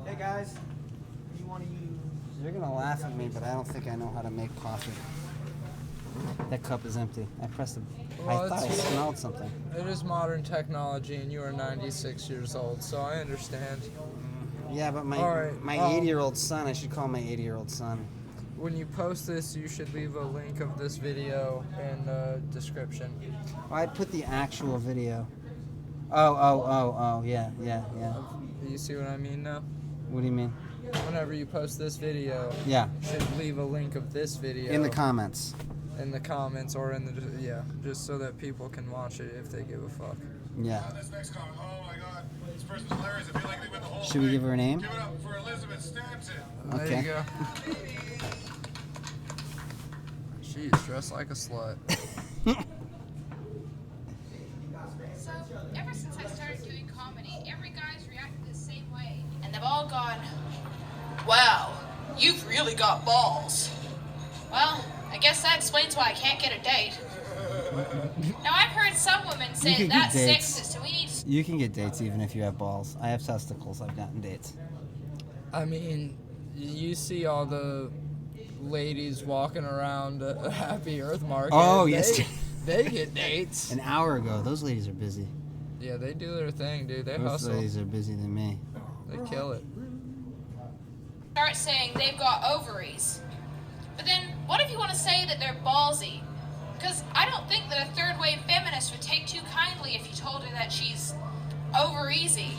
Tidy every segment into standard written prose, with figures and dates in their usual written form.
Hey guys, you want to use... You're gonna laugh at me, but I don't think I know how to make coffee. That cup is empty. I pressed it. Well, I thought I smelled something. It is modern technology, and you are 96 years old, so I understand. Yeah, but my 80-year-old son, I should call my 80-year-old son. When you post this, you should leave a link of this video in the description. Oh, I put the actual video. Oh, yeah. You see what I mean now? What do you mean? Whenever you post this video, yeah, you should leave a link of this video in the comments. In the comments or in the just so that people can watch it if they give a fuck. Yeah. This next comment. Oh my God, this person's hilarious. I feel like they win the whole Should we give her a name? Give it up for Elizabeth Stanton. Okay. There you go. She's dressed like a slut. So, ever since I started doing comedy, every guy's reacted the same way. And they've all gone, wow, you've really got balls. Well, I guess that explains why I can't get a date. Now, I've heard some women say that's sexist, and we need to... You can get dates even if you have balls. I have testicles. I've gotten dates. I mean, you see all the ladies walking around a Happy Earth Market. Oh, yes. They get dates. An hour ago. Those ladies are busy. Yeah, they do their thing, dude. They Those hustle. Those ladies are busier than me. They kill it. Start saying they've got ovaries. But then, what if you want to say that they're ballsy? Because I don't think that a third-wave feminist would take too kindly if you told her that she's over-easy.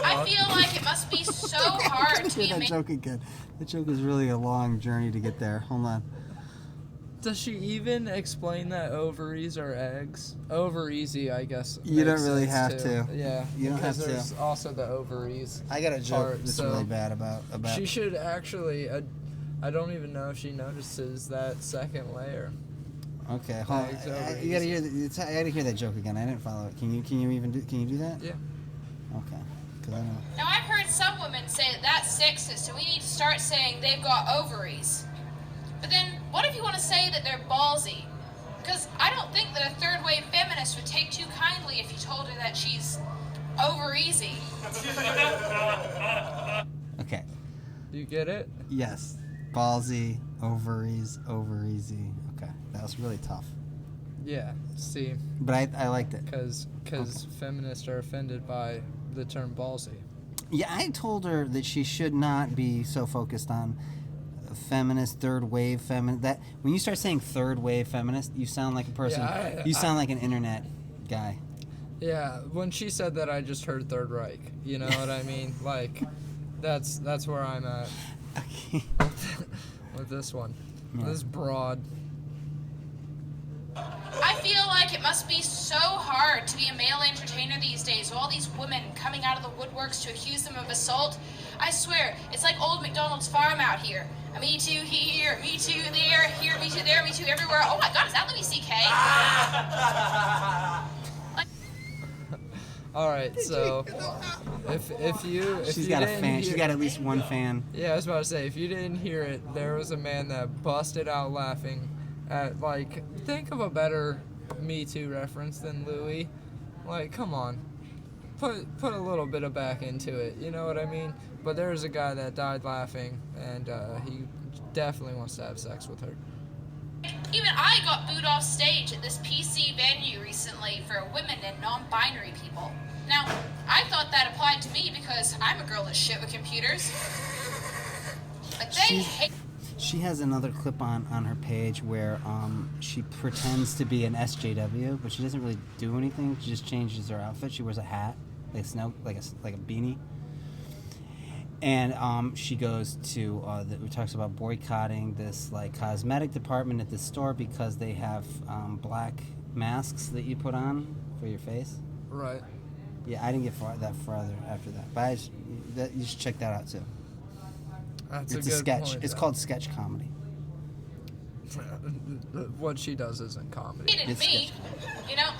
I feel like it must be so hard to be that joke again. That joke is really a long journey to get there. Hold on. Does she even explain that ovaries are eggs? Over-easy, I guess. You don't really have too. to. Yeah. You don't have to. There's also the ovaries. I got a joke part, that's so really bad about. She should actually. I don't even know if she notices that second layer. Okay, hold on. You gotta hear. I gotta hear that joke again. I didn't follow it. Can you do that? Yeah. Okay. 'Cause I know. Now, I've heard some women say that that's sexist, and we need to start saying they've got ovaries. But then, what if you want to say that they're ballsy? Because I don't think that a third-wave feminist would take too kindly if you told her that she's over-easy. Okay. You get it? Yes. Ballsy, ovaries, over-easy. Okay. That was really tough. Yeah, see. But I liked it. Because feminists are offended by the term ballsy. Yeah, I told her that she should not be so focused on feminist, third wave feminist. That when you start saying third wave feminist, you sound like a person. Yeah, you sound like an internet guy. Yeah, when she said that, I just heard Third Reich. You know what I mean? Like, that's where I'm at. Okay. With this one. Yeah. This broad. I feel like it must be so hard to be a male entertainer these days with all these women coming out of the woodworks to accuse them of assault. I swear, it's like old McDonald's farm out here. Me too here, me too there, here, me too there, me too everywhere. Oh my God, is that Louis C.K.? All right, so she's got a fan. She's got at least one fan. Yeah, I was about to say, if you didn't hear it, there was a man that busted out laughing at, like, think of a better Me Too reference than Louis. Like, come on, put a little bit of back into it. You know what I mean? But there's a guy that died laughing, and he definitely wants to have sex with her. Even I got booed off stage at this PC venue recently for women and non-binary people. Now, I thought that applied to me because I'm a girl that's shit with computers. But they hate... She has another clip on her page where she pretends to be an SJW, but she doesn't really do anything. She just changes her outfit. She wears a hat, like a beanie. And she goes to talks about boycotting this like cosmetic department at this store because they have black masks that you put on for your face. Right. Yeah, I didn't get that farther after that, but you should check that out too. That's It's a good sketch. point, It's though. called sketch comedy. What she does isn't comedy. hated me. You know,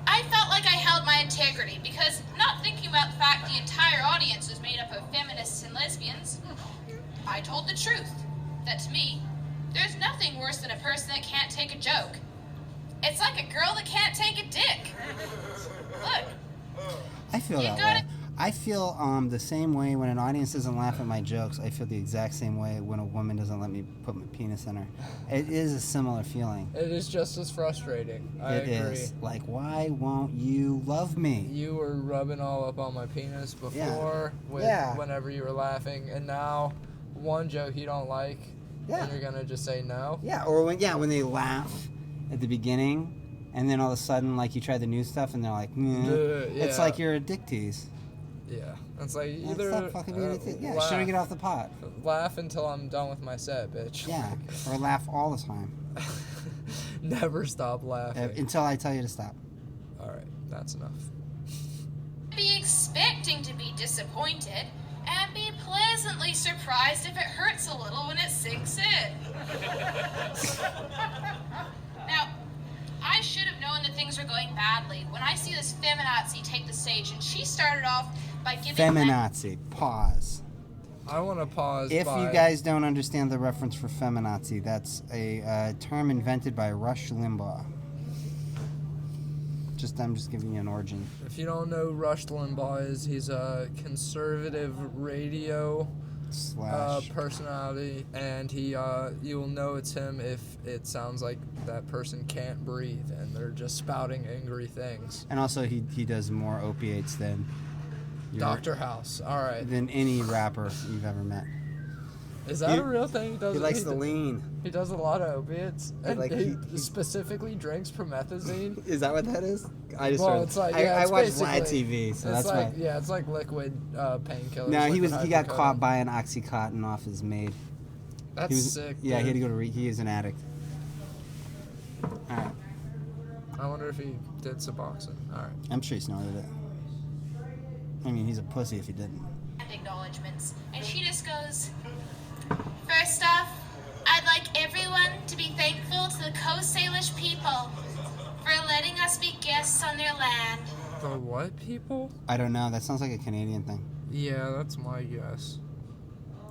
I felt like I held my integrity because not thinking about the fact the entire audience was made up of feminists and lesbians, I told the truth. That to me, there's nothing worse than a person that can't take a joke. It's like a girl that can't take a dick. Look. feel You that gotta- way. I feel the same way when an audience doesn't laugh at my jokes. I feel the exact same way when a woman doesn't let me put my penis in her. It is a similar feeling. It is just as frustrating. I It agree. is. Like, why won't you love me? You were rubbing all up on my penis before whenever you were laughing, and now one joke you don't like, and you're gonna just say no. Yeah, or when they laugh at the beginning, and then all of a sudden, like, you try the new stuff, and they're like, it's yeah. like you're a dick tease. Yeah, it's like Yeah, either stop fucking being a dick. Yeah, laugh, shouldn't get off the pot. laugh until I'm done with my set, bitch. Yeah, or laugh all the time Never stop laughing. until I tell you to stop. All right, that's enough. Be expecting to be disappointed and be pleasantly surprised if it hurts a little when it sinks in. Now, I should have known that things were going badly when I see this feminazi take the stage, and she started off by giving Feminazi. Pause. I want to pause. If by, you guys don't understand the reference for feminazi, that's a term invented by Rush Limbaugh. I'm just giving you an origin. If you don't know who Rush Limbaugh is, he's a conservative radio Slash. personality, and you will know it's him if it sounds like that person can't breathe and they're just spouting angry things. And also, he does more opiates than Dr. House. All right. than any rapper you've ever met. Is that a real thing? He likes the lean. He does a lot of opiates. And he he- specifically drinks promethazine. Is that what that is? I just Well, heard. it's like, I it's watch Vlad basically- TV, so it's that's like, why. yeah, it's like liquid painkillers. No, he liquid got hydrocodone. caught buying OxyContin off his maid. That's He was, sick. Yeah, he had to dude. go to. He is an addict. All right, I wonder if he did Suboxone. All right. I'm sure he snorted it. I mean, he's a pussy if he didn't. acknowledgements, and she just goes, "First off, I'd like everyone to be thankful to the Coast Salish people for letting us be guests on their land." The what people? I don't know. That sounds like a Canadian thing. Yeah, that's my guess.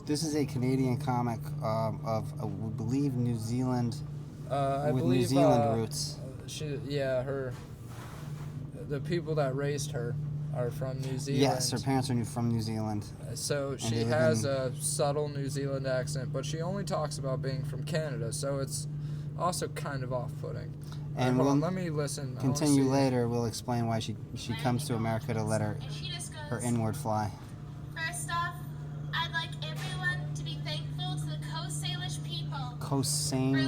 This is a Canadian comic of, I believe, New Zealand, I with believe New Zealand roots. The people that raised her are from New Zealand. Yes, her parents are from New Zealand. So they she live has in- a subtle New Zealand accent, but she only talks about being from Canada, so it's also kind of off-putting. And hold on, we'll let me listen. I wanna Continue see- later. We'll explain why she comes to America to let her And she just goes, her inward fly. "First off, I'd like everyone to be thankful to the Coast Salish people for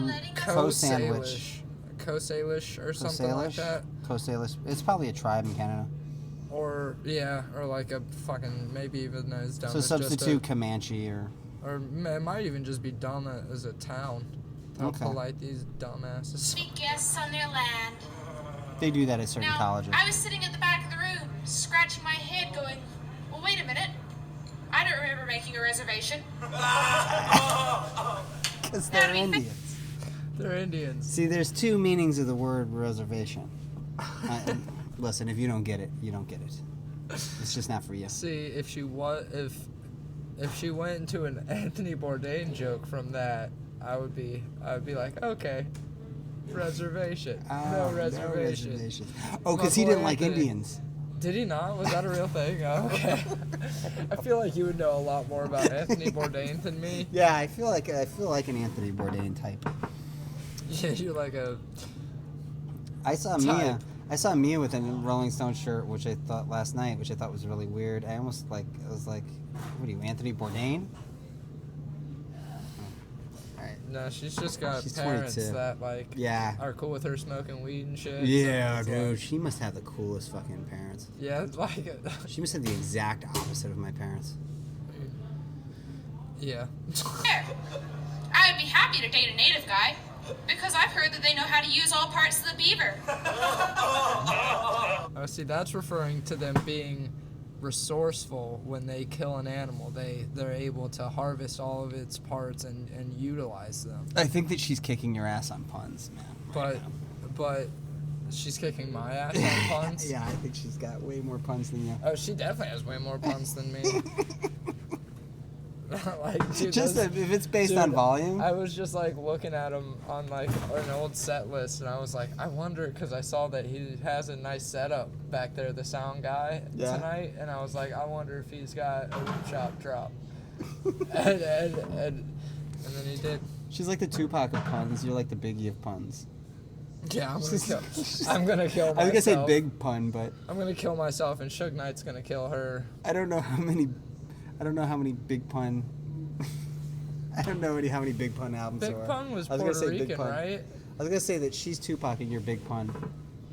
letting us Co-sandwich. Coast Salish or something like that. Co-Salish. It's probably a tribe in Canada. Or like a fucking, maybe even as dumb So as just substitute Comanche or... it might even just be dumb as a town. How Okay. polite these dumbasses. be guests on their land." They do that at certain Now, colleges. I was sitting at the back of the room, scratching my head, going, "Well, wait a minute. I don't remember making a reservation." Because they're Indians. They're Indians. See, there's two meanings of the word reservation. Listen, if you don't get it, you don't get it. It's just not for you. See, if she went into an Anthony Bourdain joke from that, I would be like, okay, reservation, no reservation. Oh, because he My boy didn't like Anthony. Indians. Did he not? Was that a real thing? Oh, okay. I feel like you would know a lot more about Anthony Bourdain than me. Yeah, I feel like an Anthony Bourdain type. Yeah, you're like a. I saw Mia with a Rolling Stone shirt, which I thought last night, which I thought was really weird. I was like, what are you, Anthony Bourdain? All right. No, she's just got She's parents 22. that like Yeah. are cool with her smoking weed and shit. Yeah, so it's dude. like- She must have the coolest fucking parents. yeah, it's like. She must have the exact opposite of my parents. Yeah. There. I would be happy to date a native guy, because I've heard that they know how to use all parts of the beaver. Oh, see, that's referring to them being resourceful when they kill an animal. They're able to harvest all of its parts and utilize them. I think that she's kicking your ass on puns, man. But she's kicking my ass on puns. Yeah, I think she's got way more puns than you. Oh, she definitely has way more puns than me. like, dude, Just if it's based dude, on volume. I was just like looking at him on like an old set list, and I was like, I wonder, because I saw that he has a nice setup back there, the sound guy tonight, and I was like, I wonder if he's got a room shop drop. and then he did. She's like the Tupac of puns. You're like the Biggie of puns. Yeah, I'm gonna kill myself. I was gonna say big pun, but I'm gonna kill myself, and Suge Knight's gonna kill her. I don't know how many big pun. I don't know how many big pun albums there are. Big Pun was I was gonna Puerto say Big Rican, Pun. right? I was gonna say that she's Tupac and you're Big Pun.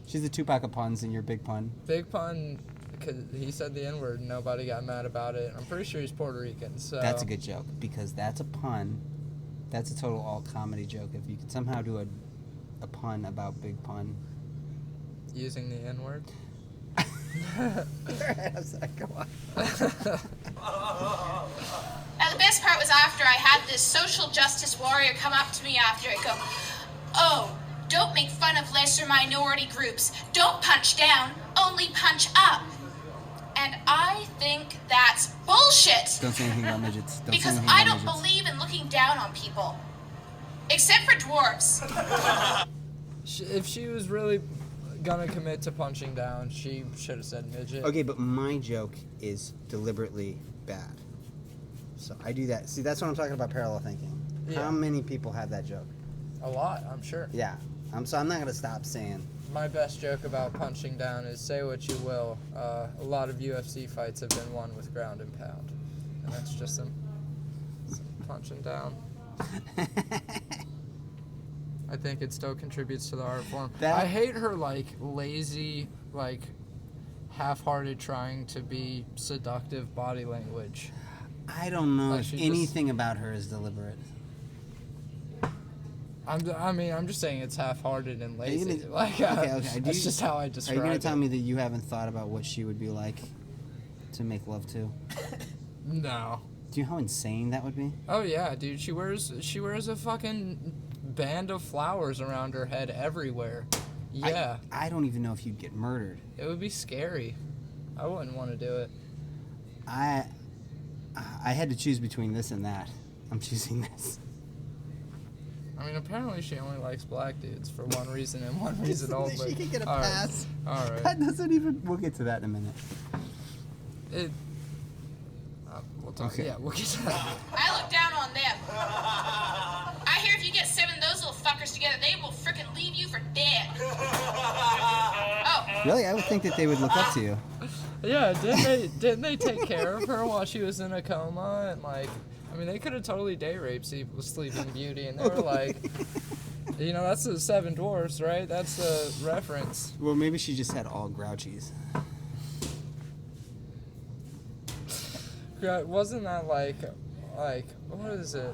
She's the Tupac of puns and you're Big Pun. Big Pun, because he said the N-word and nobody got mad about it. I'm pretty sure he's Puerto Rican, so... That's a good joke, because that's a pun. That's a total all-comedy joke. If you could somehow do a pun about Big Pun. Using the N-word? Go on. Now, the best part was after I had this social justice warrior come up to me after and go, "Oh, don't make fun of lesser minority groups. Don't punch down, only punch up." And I think that's bullshit. Don't say anything about midgets. Don't say Because anything I about don't midgets. believe in looking down on people. Except for dwarves. If she was really gonna commit to punching down, she should have said midget. Okay, but my joke is deliberately bad. So I do that. See, that's what I'm talking about, parallel thinking. Yeah. How many people have that joke? A lot, I'm sure. Yeah. I'm not going to stop saying. My best joke about punching down is, say what you will, a lot of UFC fights have been won with ground and pound. And that's just some punching down. I think it still contributes to the art form. I hate her, like, lazy, like, half-hearted trying to be seductive body language. I don't know Like, if she anything about her is deliberate. I'm just saying it's half-hearted and Are you lazy. gonna- Like, okay. that's just how I Are describe you it. going to tell me that you haven't thought about what she would be like to make love to? No. Do you know how insane that would be? Oh yeah, dude. She wears a fucking band of flowers around her head everywhere. Yeah. I don't even know if you'd get murdered. It would be scary. I wouldn't want to do it. I had to choose between this and that. I'm choosing this. I mean, apparently she only likes black dudes for one reason and one reason only. She can get a All right. pass. All right. That doesn't even. We'll get to that in a minute. We'll talk. Okay. Yeah, we'll get to that. I look down on them. I hear if you get 7 of those little fuckers together, they will frickin' leave you for dead. Oh, Really, I would think that they would look up to you. Yeah, didn't they take care of her while she was in a coma? And like, I mean, they could have totally date raped Sleeping Beauty, and they were like, you know, that's the 7 Dwarfs, right? That's the reference. Well, maybe she just had all grouchies. Yeah, wasn't that like, what is it?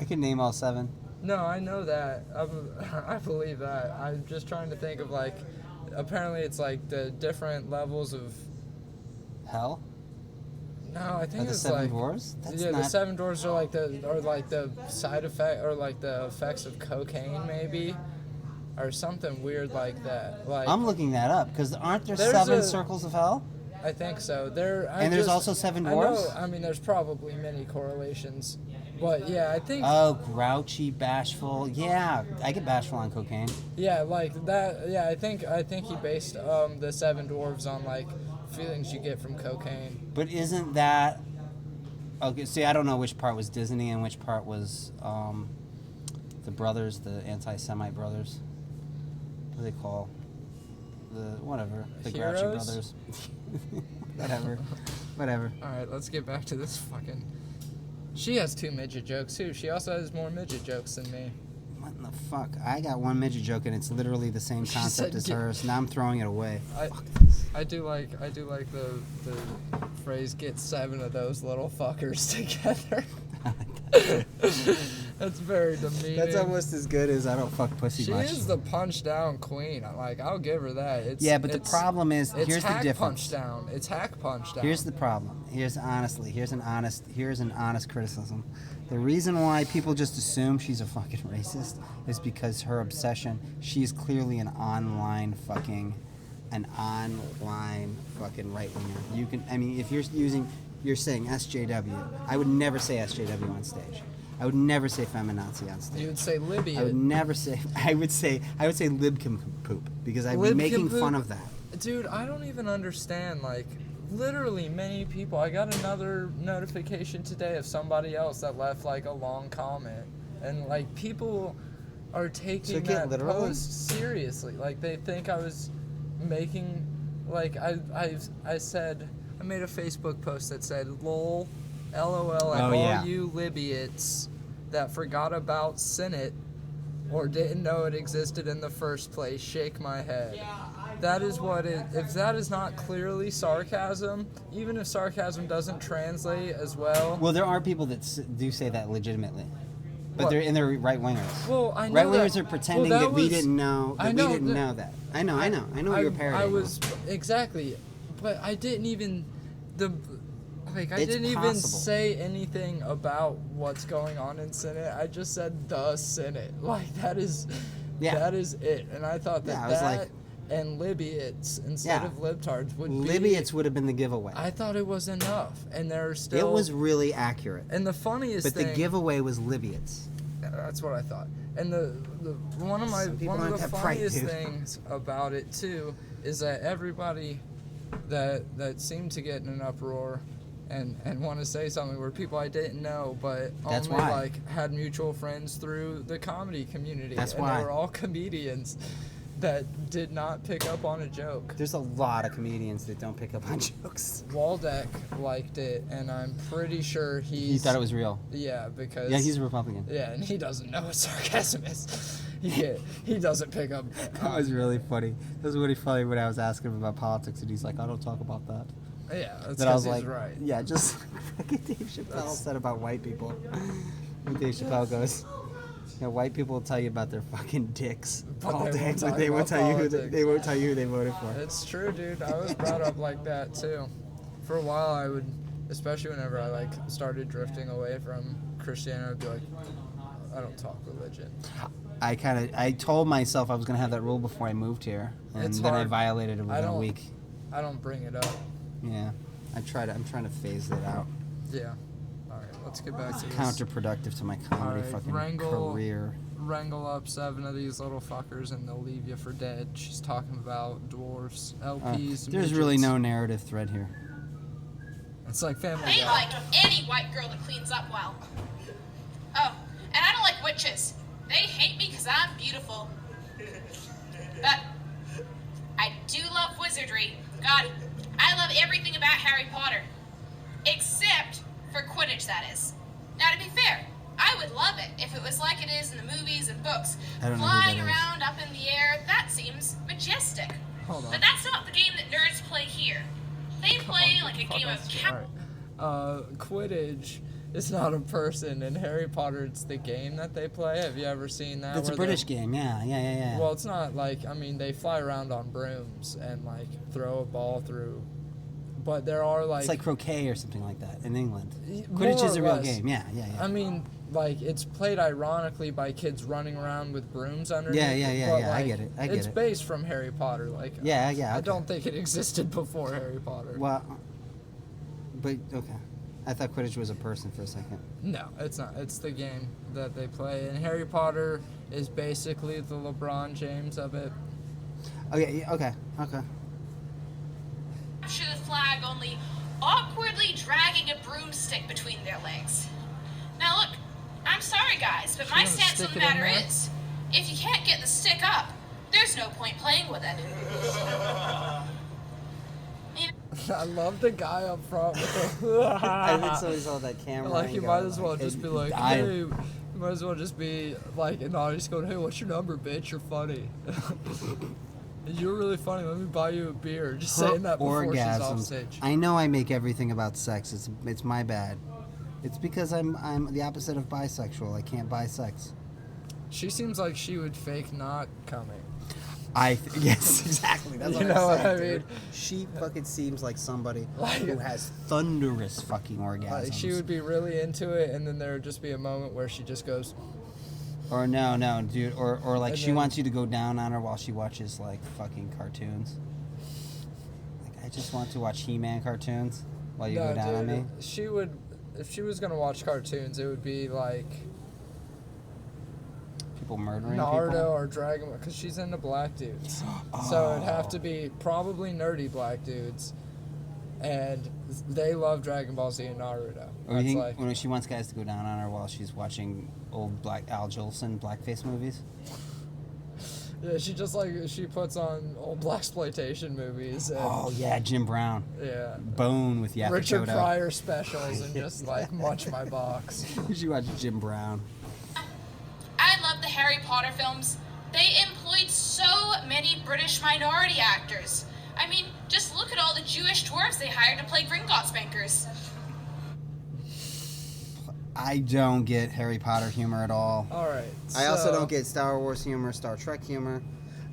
I can name all 7. No, I know that. I believe that. I'm just trying to think of like, apparently it's like the different levels of. Hell? No, I think Are the it's 7 like. dwarves? That's Yeah, not... the 7 Dwarfs are like the side effect or like the effects of cocaine maybe, or something weird like that. Like I'm looking that up because aren't there There's 7 a- circles of hell? I think so. And there's also 7 dwarfs? I mean, there's probably many correlations, but yeah, I think. Oh, grouchy, bashful. Yeah, I get bashful on cocaine. Yeah, like that. Yeah, I think he based the 7 Dwarves on like feelings you get from cocaine. But isn't that... Okay, see, I don't know which part was Disney and which part was the brothers, the anti-Semite brothers. What do they call? The Grouchy Heroes? brothers. Whatever. All right, let's get back to this fucking. She has 2 midget jokes too. She also has more midget jokes than me. What in the fuck? I got one midget joke and it's literally the same She concept said as get- hers. Now I'm throwing it away. I do like the phrase "get 7 of those little fuckers together." That's very demeaning. That's almost as good as I don't fuck pussy She much. is the punch down queen. I'll give her that. Yeah, but the problem is, it's here's the hack difference. punch down. It's hack punch down. Here's the problem. Here's an honest criticism. The reason why people just assume she's a fucking racist is because her obsession. She is clearly an online fucking right winger. You can, I mean, if you're using you're saying SJW. I would never say SJW on stage. I would never say feminazi on stage. You would say Libby. I would never say. I would say libcom poop because I'd be making fun of that. Dude, I don't even understand. Like, literally, many people. I got another notification today of somebody else that left like a long comment, and like people are taking that post seriously. Like they think I was making. Like I said, I made a Facebook post that said "lol." LOL at all you Libyans that forgot about Senate or didn't know it existed in the first place. Shake my head. That is what it. If that is not clearly sarcasm, even if sarcasm doesn't translate as well. Well, there are people that do say that legitimately, but they're right wingers. Well, I know right wingers are pretending that we didn't know. I know we didn't know that. I know what you're parodying. I was exactly, but I didn't even I didn't even say anything about what's going on in Senate. I just said the Senate. Like that is it. And I thought that and Libyans instead of libtards would be. Libyans would have been the giveaway. I thought it was enough, and there's still. It was really accurate. And the funniest thing. But the giveaway was Libyans. That's what I thought. And one of the funniest things about it too is that everybody that seemed to get in an uproar. And want to say something were people I didn't know, but only like had mutual friends through the comedy community. They were all comedians that did not pick up on a joke. There's a lot of comedians that don't pick up on jokes. Waldeck liked it, and I'm pretty sure he thought it was real. Yeah, because he's a Republican. Yeah, and he doesn't know what sarcasm is. He doesn't pick up. That was really funny. That was really funny when I was asking him about politics, and he's like, "I don't talk about that." Yeah, that's because he's like, right. Yeah, just like Dave Chappelle said about white people. When Dave Chappelle goes, white people will tell you about their fucking dicks all day, but they won't tell you who they voted for. It's true, dude. I was brought up like that too. For a while, I would, especially whenever I like started drifting away from Christianity, I'd be like, I don't talk religion. I told myself I was gonna have that rule before I moved here, and then I violated it within a week. I don't bring it up. Yeah, I'm trying to phase it out. Yeah. All right, let's get back to this. Counterproductive to my comedy career. Wrangle up 7 of these little fuckers and they'll leave you for dead. She's talking about dwarfs, LPs, there's really no narrative thread here. It's like Family They Guy. like any white girl that cleans up well. Oh, and I don't like witches. They hate me because I'm beautiful. But I do love wizardry. God, I love everything about Harry Potter. Except for Quidditch, that is. Now, to be fair, I would love it if it was like it is in the movies and books. Flying around up in the air, that seems majestic. Hold on. But that's not the game that nerds play here. They play like a game of Quidditch is not a person. In Harry Potter, it's the game that they play. Have you ever seen that? It's a British game, yeah. Well, it's not like, they fly around on brooms and, like, throw a ball through. But there are, like... It's like croquet or something like that in England. Quidditch is a real game, yeah. It's played ironically by kids running around with brooms underneath. Yeah, I get it. It's based from Harry Potter, Okay. I don't think it existed before Harry Potter. Well, but, okay. I thought Quidditch was a person for a second. No, it's not. It's the game that they play. And Harry Potter is basically the LeBron James of it. Okay. Capture the flag only awkwardly dragging a broomstick between their legs. Now look, I'm sorry guys, but my stance on the matter is, if you can't get the stick up, there's no point playing with it. I love the guy up front with the I think somebody saw that camera. Like, you might as well just be like, hey, you might as well just be like an audience going, hey, what's your number, bitch? You're funny. You're really funny. Let me buy you a beer. Just saying that before she's off stage. I know I make everything about sex. It's my bad. It's because I'm the opposite of bisexual. I can't buy sex. She seems like she would fake not coming. Yes, exactly. That's you know what I mean? She fucking seems like somebody who has thunderous fucking orgasms. She would be really into it, and then there would just be a moment where she just goes... Or no, dude. Or like she wants you to go down on her while she watches like fucking cartoons. Like, I just want to watch He-Man cartoons. while you go down on me? She would, if she was gonna watch cartoons, it would be like People murdering Naruto people? or Dragon Ball, because she's into black dudes. So it'd have to be probably nerdy black dudes, and they love Dragon Ball Z and Naruto. Or you think like, when she wants guys to go down on her while she's watching old Al Jolson blackface movies? yeah, she just she puts on old blaxploitation movies. And, Oh yeah, Jim Brown. yeah. Bone with Yappa Richard Chodo. Pryor specials and just like munch my box. You should watch Jim Brown. I love the Harry Potter films. They employed so many British minority actors. I mean, just look at all the Jewish dwarves they hired to play Gringotts bankers. I don't get Harry Potter humor at all. All right. I also don't get Star Wars humor, Star Trek humor.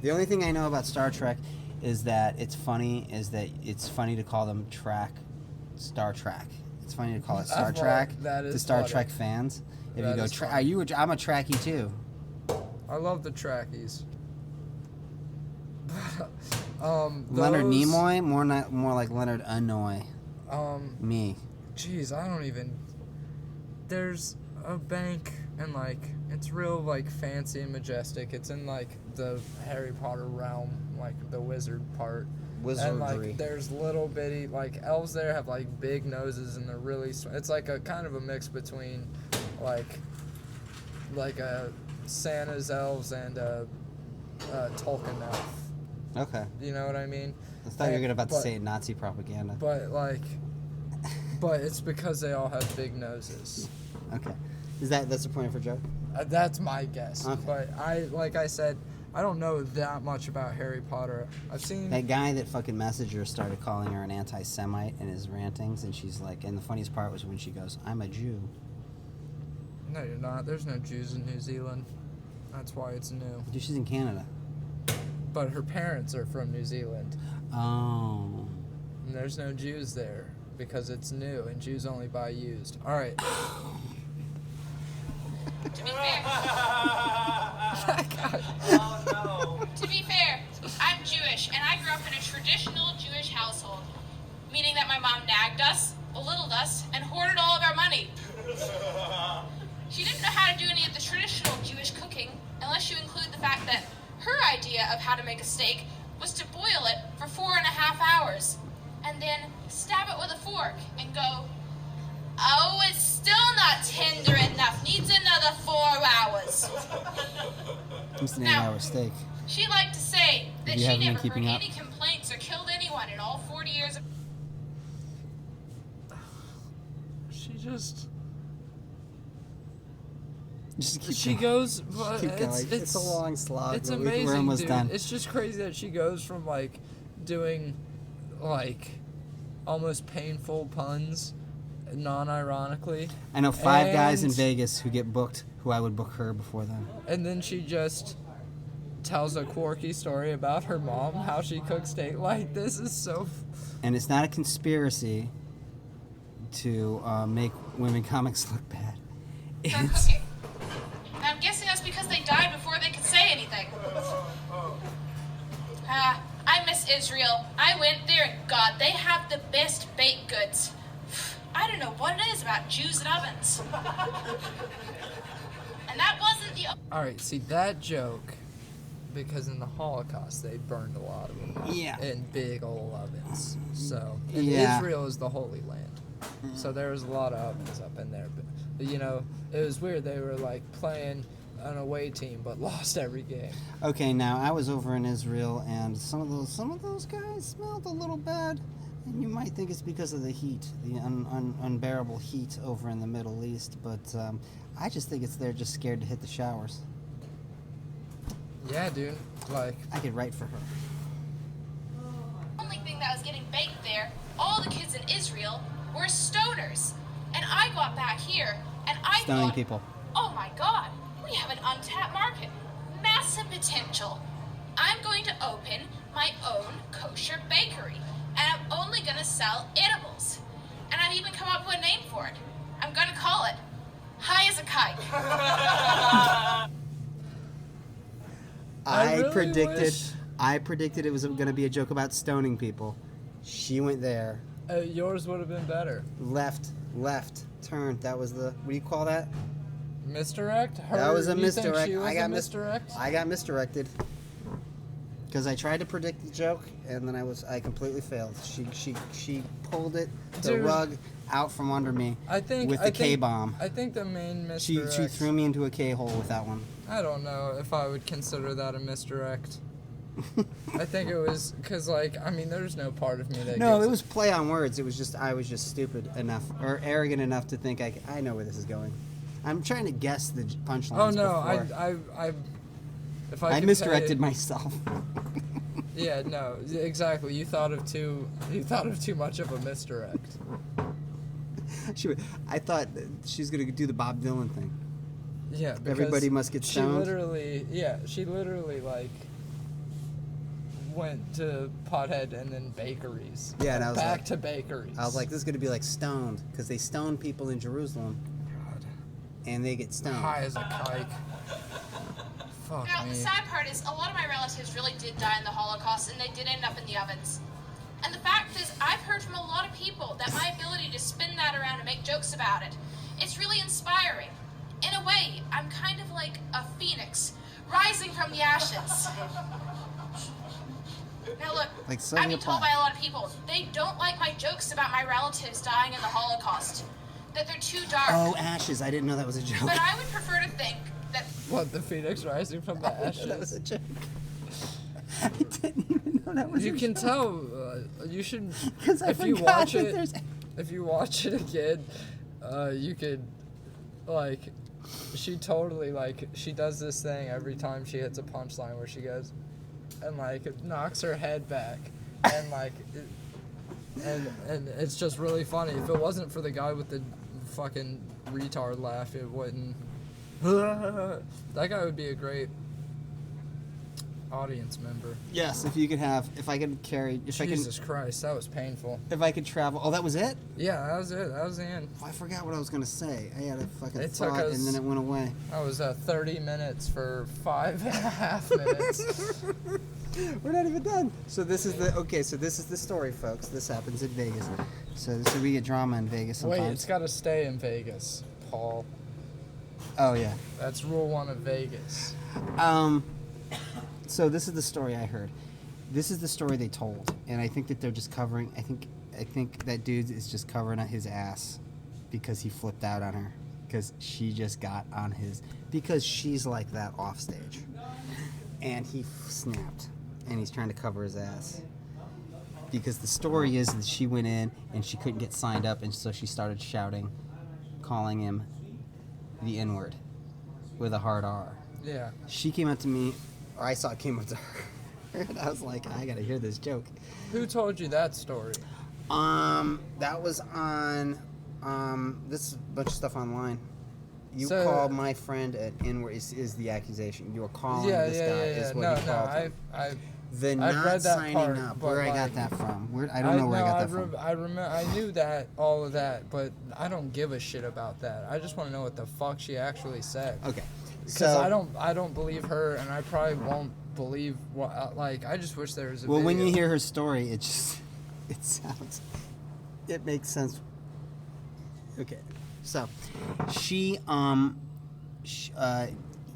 The only thing I know about Star Trek is that it's funny to call them Star Trek. It's funny to call it Star Trek that to is Star funny. Trek fans. If That you go, is funny. I'm a Trekkie too. I love the Trekkies. Leonard those- Nimoy, more like Leonard Nimoy. Me. Jeez, I don't even. There's a bank and like it's real like fancy and majestic. It's in like the Harry Potter realm, like the wizard part. And Wizardry. like there's little bitty like elves there have like big noses and they're really. It's like a kind of a mix between like a Santa's elves and a Tolkien elf. Okay. You know what I mean? I thought you were about to But- say Nazi propaganda. But it's because they all have big noses. Okay. That's a point for Joe? That's my guess. Okay. But like I said, I don't know that much about Harry Potter. I've seen. That guy that fucking messaged her started calling her an anti-Semite in his rantings, and she's like, and the funniest part was when she goes, "I'm a Jew." No, you're not. There's no Jews in New Zealand. That's why it's new. Dude, she's in Canada. But her parents are from New Zealand, Oh. and there's no Jews there because it's new, and Jews only buy used. All right. To be fair, to be fair, I'm Jewish, and I grew up in a traditional Jewish household, meaning that my mom nagged us, belittled us, and hoarded all of our money. She didn't know how to do any of the traditional Jewish cooking, unless you include the fact that her idea of how to make a steak was to boil it for 4.5 hours, and then stab it with a fork and go, "Oh, it's still not tender enough. Needs another 4 hours." It's an Now- 8-hour steak. She liked to say that You she haven't been never heard keeping up? any complaints or killed anyone in all 40 years of... She just. Just keep She going. goes. But Keep going. It's a long slog. It's but amazing, We're almost dude. done. It's just crazy that she goes from like doing like almost painful puns, non-ironically, I know 5 guys in and- Vegas who get booked, who I would book her before them. and then she just tells a quirky story about her mom, how she cooks steak. Like this is so. And it's not a conspiracy to make women comics look bad. They're It's, cooking. And I'm guessing that's because they died before they could say anything. I miss Israel. I went there and God, they have the best baked goods. I don't know what it is about Jews and ovens. And that wasn't the... All right, see that joke, because in the Holocaust they burned a lot of them Yeah. in big old ovens. So and Yeah. Israel is the Holy Land, so there was a lot of ovens up in there. But you know, it was weird. They were like playing an away team, but lost every game. okay, now I was over in Israel, and some of those guys smelled a little bad, and you might think it's because of the heat, the unbearable heat over in the Middle East. But I just think it's they're just scared to hit the showers. Yeah, dude. Like I could write for her. only thing that was getting baked there, all the kids in Israel were stoners. And I got back here, and I Stoning thought, people. oh my God, we have an untapped market. Massive potential. I'm going to open my own kosher bakery, and I'm only going to sell edibles. And I've even come up with a name for it. I'm going to call it High as a Kite. I really wish- I predicted it was going to be a joke about stoning people. She went there Yours would have been better. Left, turn. That was the, what do you call that? Misdirect? That was a You think misdirect. she was I got a misdirect? I got misdirected. Because I tried to predict the joke, and then I completely failed. She pulled the Dude. rug out from under me with the K-bomb. I think the main She misdirect... threw me into a K-hole with that one. I don't know if I would consider that a misdirect. I think it was because, like, I mean, there's no part of me that No, gives it was play on words. It was just, I was just stupid enough, or arrogant enough to think I know where this is going. I'm trying to guess the punchlines. Oh no, before. if I could misdirected say, myself. Yeah, no, exactly. You thought of too much of a misdirect. I thought that she was gonna do the Bob Dylan thing. Yeah, because Everybody must get stoned. She literally like went to Pothead and then bakeries. Yeah, and I was back like- to bakeries. I was like, this is gonna be like stoned, because they stone people in Jerusalem, God, and they get stoned. high as a kite. Fuck Now, me. the sad part is, a lot of my relatives really did die in the Holocaust, and they did end up in the ovens. And the fact is, I've heard from a lot of people that my ability to spin that around and make jokes about it, it's really inspiring. In a way, I'm kind of like a phoenix, rising from the ashes. Now look, Like I've Sylvia been told Plath. by a lot of people, they don't like my jokes about my relatives dying in the Holocaust, that they're too dark. Oh, ashes! I didn't know that was a joke. But I would prefer to think that What, the phoenix rising from the ashes? That was a joke. I didn't even know that was. You a can joke. tell. You should. 'Cause I If you forgot watch that it, there's- if you watch it again, you could, like, she totally like she does this thing every time she hits a punchline where she goes, and like it knocks her head back, and like, and it's just really funny. If it wasn't for the guy with the fucking retard laugh, it wouldn't. That guy would be a great audience member. Yes, if I could carry, Jesus Christ, that was painful. if I could travel. Oh, that was it. Yeah, that was it. That was the end. Oh, I forgot what I was gonna say. I had a fucking It took thought, us- and then it went away. That was 30 minutes for 5.5 minutes. We're not even done. So this is the story, folks. This happens in Vegas. So we get drama in Vegas Wait, sometimes. it's got to stay in Vegas, Paul. Oh yeah. That's rule 1 of Vegas. So this is the story I heard. This is the story they told, and I think that they're just covering. I think that dude is just covering his ass because he flipped out on her because she just got on his because she's like that off stage, and he snapped, and he's trying to cover his ass because the story is that she went in and she couldn't get signed up, and so she started shouting, calling him the N-word with a hard R. Yeah. She came up to me, or I saw it came up to her, and I was like, I gotta hear this joke. Who told you that story? That was on, this bunch of stuff online. You So- called my friend at N-word is the accusation. You were calling Yeah, this yeah, guy yeah, yeah. is what No, he called him. The I've not read that signing part, up. but, Where I got like, that from? I don't know where I got that from. I knew that, all of that, but I don't give a shit about that. I just want to know what the fuck she actually said. Okay. Because So, I don't believe her, and I probably won't believe what. Like, I just wish there was a. well, when video. you hear her story, it makes sense. Okay, so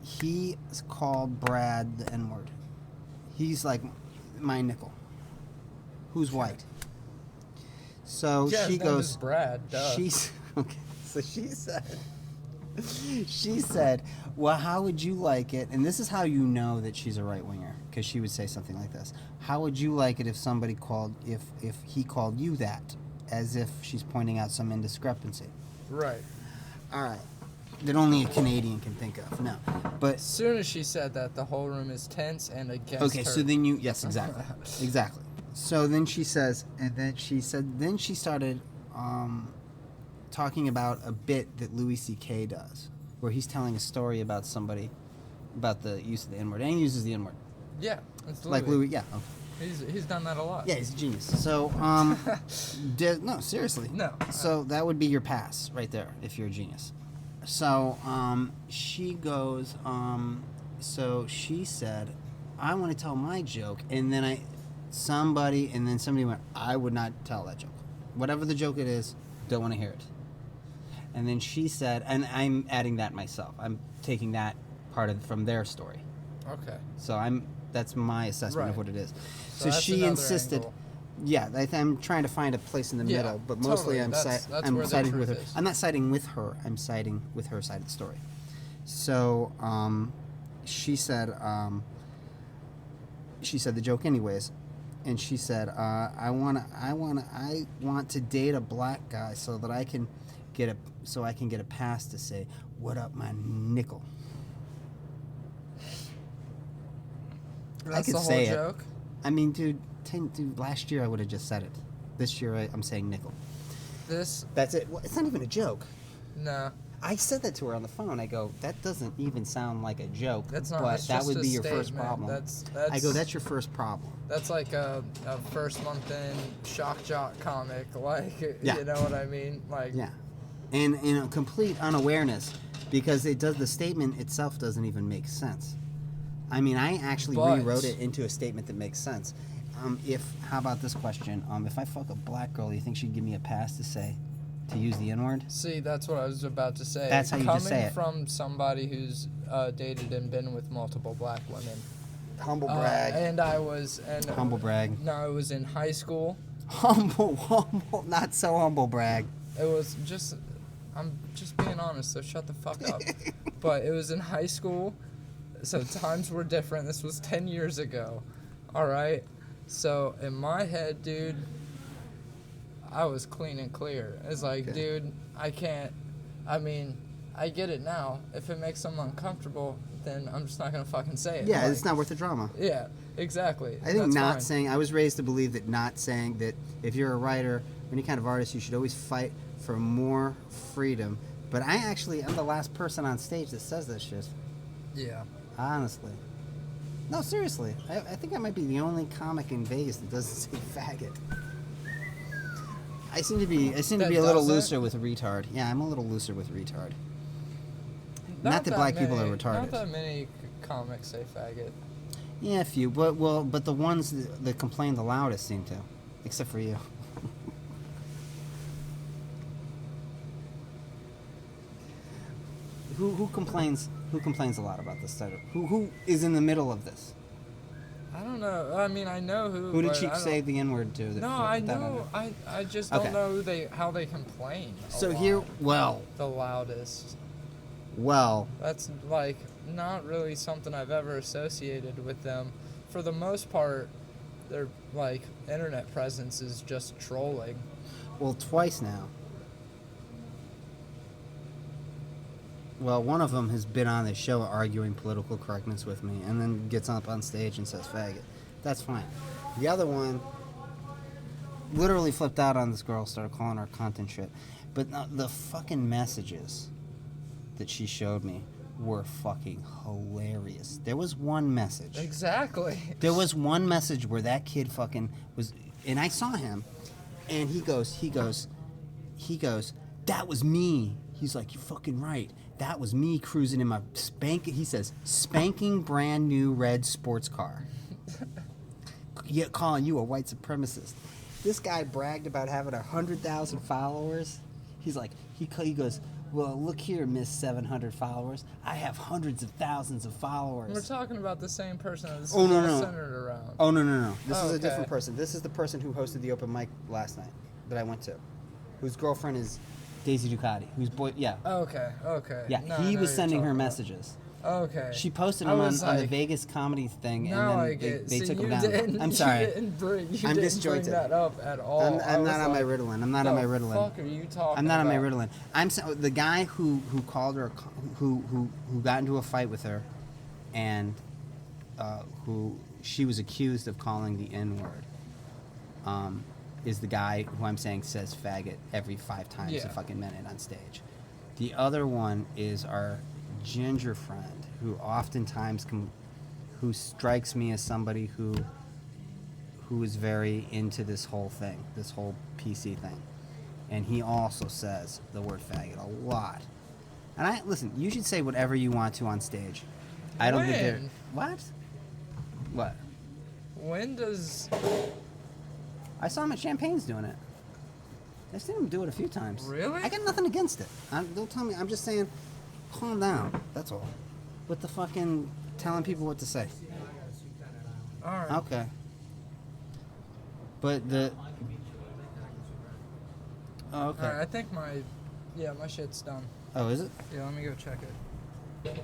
he called Brad the N-word. He's like my nickel, who's white. So Yeah, she his name goes, is Brad. Duh. she's okay. So she said, well, how would you like it? And this is how you know that she's a right winger, because she would say something like this: how would you like it if somebody called, if he called you that, as if she's pointing out some indiscrepancy? Right. All right, that only a Canadian can think of. No, but As soon as she said that, the whole room is tense and against okay. her. So then yes, exactly, exactly. So then she says, and then she started talking about a bit that Louis C.K. does, where he's telling a story about somebody, about the use of the N-word, and he uses the N-word. Yeah, it's Louis. Like Louis, yeah. Okay. He's done that a lot. Yeah, he's a genius. So, no, seriously. No. So that would be your pass right there if you're a genius. So, she goes, so she said, I want to tell my joke, and then somebody went, I would not tell that joke. Whatever the joke it is, don't want to hear it. And then she said, and I'm adding that myself. I'm taking that part from their story. Okay. So that's my assessment of Right. what it is. So So that's she another insisted. angle. Yeah, I'm trying to find a place in the Yeah, middle, but mostly totally. That's I'm where the siding with her. truth is. I'm not siding with her. I'm siding with her side of the story. So she said the joke anyways, and she said I want to date a black guy so that I can get a pass to say what up my nickel. That's could the whole say it. joke? I mean, dude, last year I would have just said it. This year I'm saying nickel. This? That's it. Well, it's not even a joke. No. I said that to her on the phone. I go, that doesn't even sound like a joke. That's not. But It's that just would a be your first statement. problem. That's. I go, that's your first problem. That's like a first month in shock jock comic. Like, Yeah. you know what I mean? Like. Yeah. And in a complete unawareness, because the statement itself doesn't even make sense. I mean, I actually But- rewrote it into a statement that makes sense. How about this question? If I fuck a black girl, you think she'd give me a pass to use the N-word? See, that's what I was about to say. That's how you just say it. Coming from somebody who's dated and been with multiple black women. Humble brag. Humble brag. No, it was in high school. Humble, not so humble brag. It was I'm just being honest, so shut the fuck up. But it was in high school, so times were different. This was 10 years ago, all right? So in my head, dude, I was clean and clear. It's like, dude, I can't, I get it now. If it makes someone uncomfortable, then I'm just not going to fucking say it. Yeah, Like, it's not worth the drama. Yeah, exactly. I think That's not fine. saying, I was raised to believe that not saying that if you're a writer or any kind of artist, you should always fight for more freedom. But I'm the last person on stage that says that shit. Yeah. Honestly. No, seriously. I think I might be the only comic in Vegas that doesn't say faggot. I seem to be a little doesn't? looser with retard. Yeah, I'm a little looser with retard. Not that black people are retarded. Not that many comics say faggot. Yeah, a few, but the ones that complain the loudest seem to, except for you. Who complains? Who complains a lot about this title? Who is in the middle of this? I don't know. I mean, I know who. Who did but she I don't- say the N-word to? No, I know. I just don't Okay. know how they complain. So here, The loudest. well, That's like not really something I've ever associated with them. For the most part, their like internet presence is just trolling. twice now. Well, one of them has been on the show arguing political correctness with me, and then gets up on stage and says faggot. That's fine. The other one literally flipped out on this girl, started calling her cunt and shit. But the fucking messages that she showed me were fucking hilarious. There was one message. Exactly. There was one message where that kid fucking was, and I saw him, and he goes, that was me. He's like, you're fucking right. That was me cruising in my spanking brand new red sports car. Yet calling you a white supremacist. This guy bragged about having 100,000 followers. He's like, he goes, well, look here, Miss 700 followers. I have hundreds of thousands of followers. We're talking about the same person that this Oh, is no, all no. centered around. Oh, no. This is a Okay. different person. This is the person who hosted the open mic last night that I went to, whose girlfriend is Daisy Ducati, whose boy, yeah. Okay. Yeah, No, I he know was who you're sending her talking about. messages. Okay. She posted I them was on the like, Vegas comedy thing, Now I and get then they See, took them you down. didn't- I'm sorry. You didn't bring I'm disjointed. that up at all. I'm I not was on my like, Ritalin. I'm not on my the Ritalin. fuck are you talking I'm not on my about? Ritalin. The guy who called her, who got into a fight with her, and who she was accused of calling the N-word, is the guy who I'm saying says faggot every 5 times Yeah. a fucking minute on stage. The other one is our ginger friend, who oftentimes who strikes me as somebody who is very into this whole thing, this whole PC thing. And he also says the word faggot a lot. And listen, you should say whatever you want to on stage. I don't think there. When? What? When does... I saw him at Champagne's doing it. I've seen him do it a few times. Really? I got nothing against it. Don't tell me. I'm just saying, calm down. That's all. With the fucking telling people what to say. All right. Okay. But the. Oh, okay. All right, I think my shit's done. Oh, is it? Yeah, let me go check it.